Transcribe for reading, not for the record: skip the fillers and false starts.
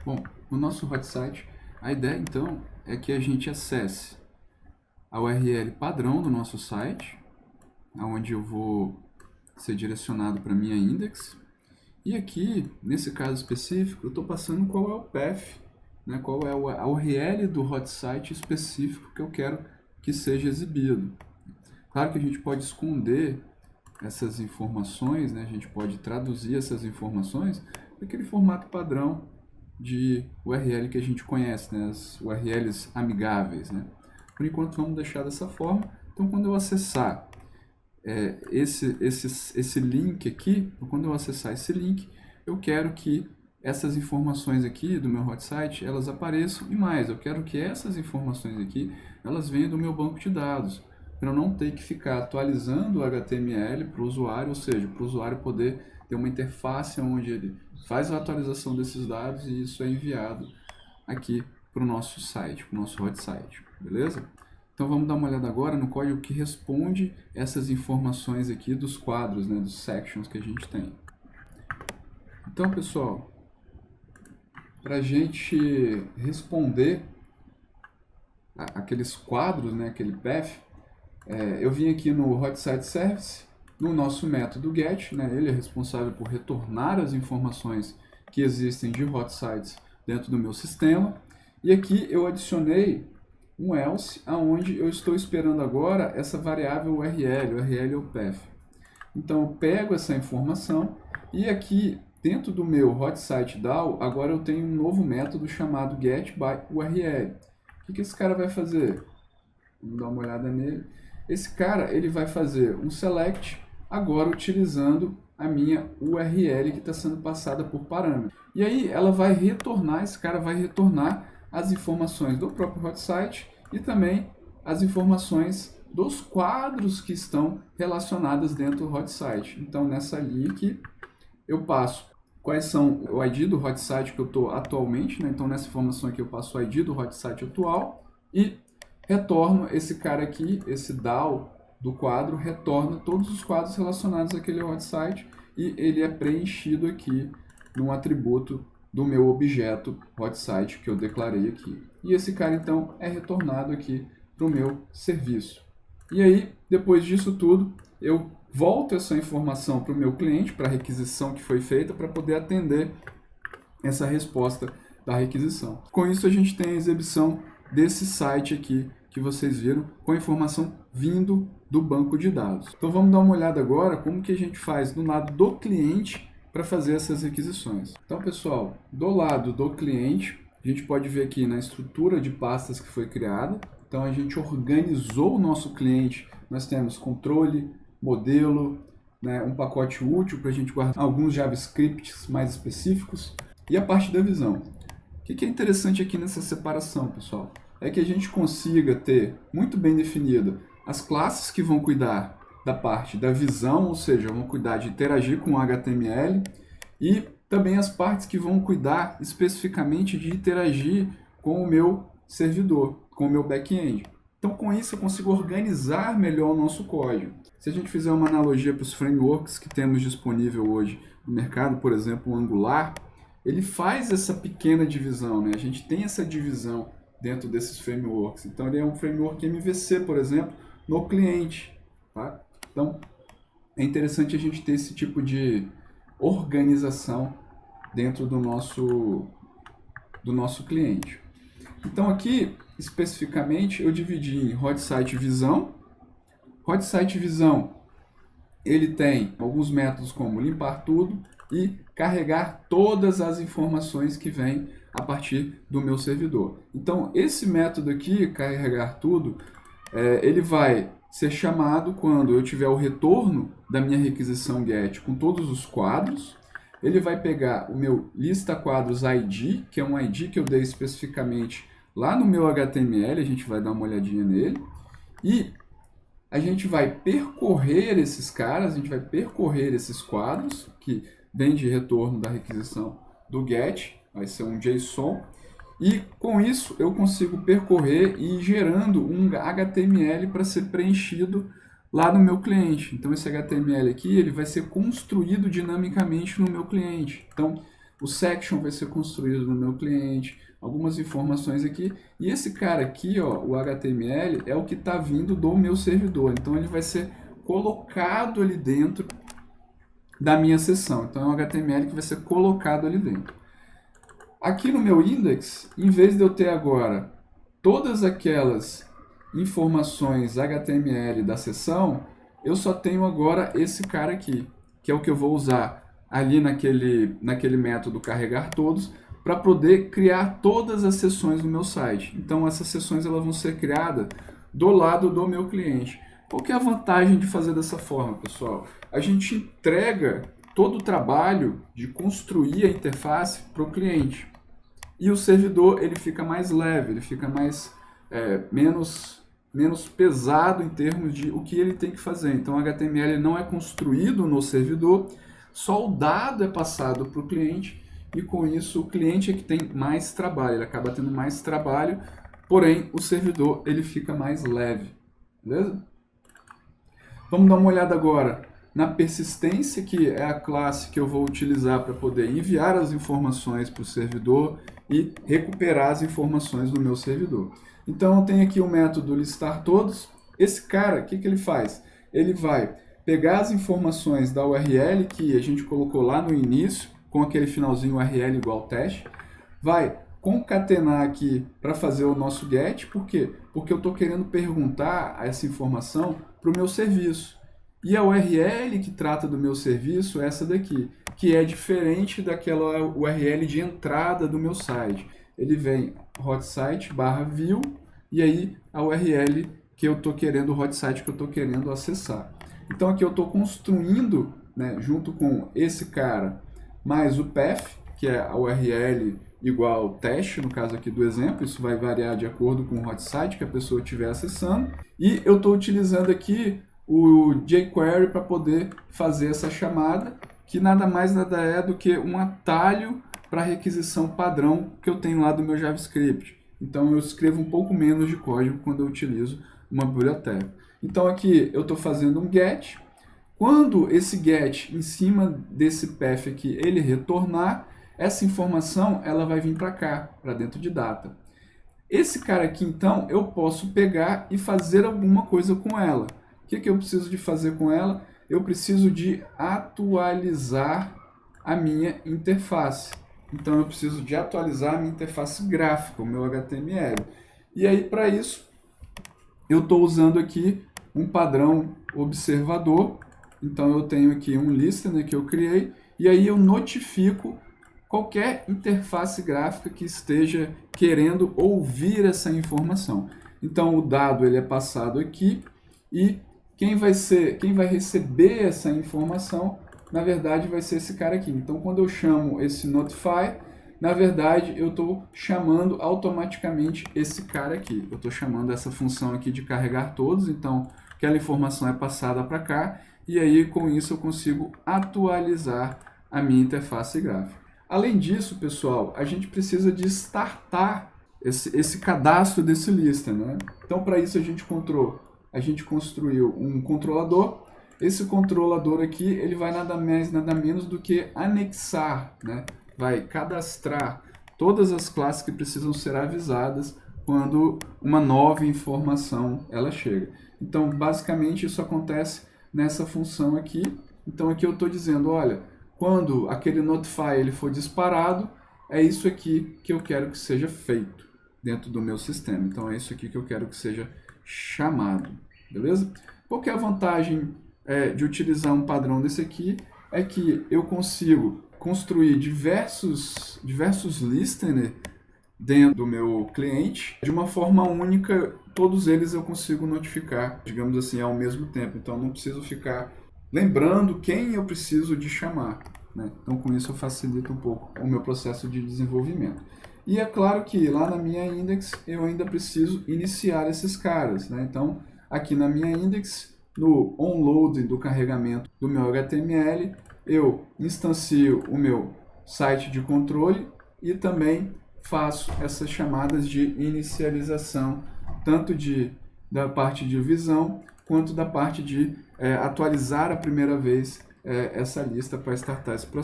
Bom, no nosso hot site, a ideia então é que a gente acesse a URL padrão do nosso site, onde eu vou ser direcionado para a minha index. E aqui, nesse caso específico, eu estou passando qual é o path, né, qual é a URL do hot site específico que eu quero que seja exibido. Claro que a gente pode esconder essas informações, né, a gente pode traduzir essas informações para aquele formato padrão de URL que a gente conhece, né? As URLs amigáveis. Né? Por enquanto, vamos deixar dessa forma. Então, quando eu acessar esse link aqui, quando eu acessar esse link, eu quero que essas informações aqui do meu hot site, elas apareçam e mais, eu quero que essas informações aqui, elas venham do meu banco de dados, para eu não ter que ficar atualizando o HTML para o usuário, ou seja, para o usuário poder ter uma interface onde ele faz a atualização desses dados e isso é enviado aqui para o nosso site, para o nosso hot site, beleza? Então vamos dar uma olhada agora no código que responde essas informações aqui dos quadros, né, dos sections que a gente tem. Então, pessoal, para a gente responder aqueles quadros, né, aquele path, eu vim aqui no hot site service, no nosso método get, né, ele é responsável por retornar as informações que existem de hot sites dentro do meu sistema. E aqui eu adicionei um else, aonde eu estou esperando agora essa variável URL, URL é o path. Então eu pego essa informação e aqui dentro do meu hot site DAO, agora eu tenho um novo método chamado getByURL. O que esse cara vai fazer? Vamos dar uma olhada nele. Esse cara ele vai fazer um select agora utilizando a minha URL que está sendo passada por parâmetro. E aí ela vai retornar, esse cara vai retornar as informações do próprio hot site e também as informações dos quadros que estão relacionados dentro do hot site. Então nessa linha aqui eu passo quais são o ID do hot site que eu estou atualmente, né? Então nessa informação aqui eu passo o ID do hot site atual e retorno esse cara aqui, esse DAO do quadro, retorna todos os quadros relacionados àquele hot site e ele é preenchido aqui num atributo do meu objeto hot site que eu declarei aqui. E esse cara então é retornado aqui para o meu serviço. E aí, depois disso tudo, eu volto essa informação para o meu cliente, para a requisição que foi feita, para poder atender essa resposta da requisição. Com isso, a gente tem a exibição desse site aqui que vocês viram, com a informação vindo do banco de dados. Então vamos dar uma olhada agora como que a gente faz do lado do cliente para fazer essas requisições. Então, pessoal, do lado do cliente, a gente pode ver aqui na estrutura de pastas que foi criada. Então a gente organizou o nosso cliente, nós temos controle, modelo, né, um pacote útil para a gente guardar alguns JavaScripts mais específicos e a parte da visão. O que é interessante aqui nessa separação, pessoal? É que a gente consiga ter muito bem definida as classes que vão cuidar da parte da visão, ou seja, vão cuidar de interagir com o HTML, e também as partes que vão cuidar especificamente de interagir com o meu servidor, com o meu back-end. Então, com isso, eu consigo organizar melhor o nosso código. Se a gente fizer uma analogia para os frameworks que temos disponível hoje no mercado, por exemplo, o Angular, ele faz essa pequena divisão, né? A gente tem essa divisão dentro desses frameworks. Então, ele é um framework MVC, por exemplo, no cliente. Tá? Então, é interessante a gente ter esse tipo de organização dentro do nosso cliente. Então, aqui, especificamente, eu dividi em hot site visão. Hot site visão, ele tem alguns métodos como limpar tudo e carregar todas as informações que vêm a partir do meu servidor. Então, esse método aqui, carregar tudo, ele vai ser chamado quando eu tiver o retorno da minha requisição GET com todos os quadros. Ele vai pegar o meu lista quadros ID, que é um ID que eu dei especificamente lá no meu HTML, a gente vai dar uma olhadinha nele. E a gente vai percorrer esses caras, a gente vai percorrer esses quadros, que vem de retorno da requisição do GET, vai ser um JSON, e com isso eu consigo percorrer e ir gerando um HTML para ser preenchido lá no meu cliente. Então esse HTML aqui ele vai ser construído dinamicamente no meu cliente. Então o section vai ser construído no meu cliente, algumas informações aqui. E esse cara aqui, ó, o HTML, é o que está vindo do meu servidor. Então ele vai ser colocado ali dentro da minha seção. Então é um HTML que vai ser colocado ali dentro. Aqui no meu index, em vez de eu ter agora todas aquelas informações HTML da seção, eu só tenho agora esse cara aqui, que é o que eu vou usar ali naquele método carregar todos, para poder criar todas as seções do meu site. Então essas seções elas vão ser criadas do lado do meu cliente. Qual que é a vantagem de fazer dessa forma, pessoal? A gente entrega todo o trabalho de construir a interface para o cliente. E o servidor ele fica mais leve, ele fica menos pesado em termos de o que ele tem que fazer. Então o HTML não é construído no servidor, só o dado é passado para o cliente e com isso o cliente é que tem mais trabalho, ele acaba tendo mais trabalho, porém o servidor ele fica mais leve, beleza? Vamos dar uma olhada agora na persistência, que é a classe que eu vou utilizar para poder enviar as informações para o servidor e recuperar as informações do meu servidor. Então eu tenho aqui o método listar todos. Esse cara, o que ele faz? Ele vai pegar as informações da URL que a gente colocou lá no início, com aquele finalzinho URL igual teste, vai concatenar aqui para fazer o nosso get. Por quê? Porque eu estou querendo perguntar essa informação para o meu serviço. E a URL que trata do meu serviço é essa daqui, que é diferente daquela URL de entrada do meu site. Ele vem hotsite/view e aí a URL que eu estou querendo, o hotsite que eu estou querendo acessar. Então aqui eu estou construindo, né, junto com esse cara, mais o path, que é a URL igual teste, no caso aqui do exemplo, isso vai variar de acordo com o hotsite que a pessoa estiver acessando. E eu estou utilizando aqui o jQuery para poder fazer essa chamada, que nada mais nada é do que um atalho para a requisição padrão que eu tenho lá do meu JavaScript. Então eu escrevo um pouco menos de código quando eu utilizo uma biblioteca. Então aqui eu estou fazendo um get. Quando esse get em cima desse path aqui ele retornar, essa informação ela vai vir para cá, para dentro de data. Esse cara aqui então eu posso pegar e fazer alguma coisa com ela. O que eu preciso de fazer com ela? Eu preciso de atualizar a minha interface. Então eu preciso de atualizar a minha interface gráfica, o meu HTML. E aí para isso eu estou usando aqui um padrão observador. Então eu tenho aqui um listener que eu criei e aí eu notifico qualquer interface gráfica que esteja querendo ouvir essa informação. Então o dado ele é passado aqui e quem vai receber essa informação, na verdade, vai ser esse cara aqui. Então, quando eu chamo esse notify, na verdade, eu estou chamando automaticamente esse cara aqui. Eu estou chamando essa função aqui de carregar todos, então, aquela informação é passada para cá, e aí, com isso, eu consigo atualizar a minha interface gráfica. Além disso, pessoal, a gente precisa de startar esse cadastro desse lista, né? Então, para isso, a gente construiu um controlador. Esse controlador aqui, ele vai nada mais, nada menos do que anexar, né? Vai cadastrar todas as classes que precisam ser avisadas quando uma nova informação ela chega. Então, basicamente, isso acontece nessa função aqui. Então, aqui eu estou dizendo, olha, quando aquele notify ele for disparado, é isso aqui que eu quero que seja feito dentro do meu sistema. Então, é isso aqui que eu quero que seja chamado, beleza? Qual que é a vantagem de utilizar um padrão desse aqui? É que eu consigo construir diversos listeners dentro do meu cliente de uma forma única, todos eles eu consigo notificar, digamos assim, ao mesmo tempo. Então, não preciso ficar lembrando quem eu preciso de chamar, né? Então, com isso eu facilito um pouco o meu processo de desenvolvimento. E é claro que lá na minha index eu ainda preciso iniciar esses caras, né? Então, aqui na minha index, no onload do carregamento do meu HTML, eu instancio o meu site de controle e também faço essas chamadas de inicialização, tanto da parte de visão, quanto da parte de atualizar a primeira vez essa lista para startar esse processo.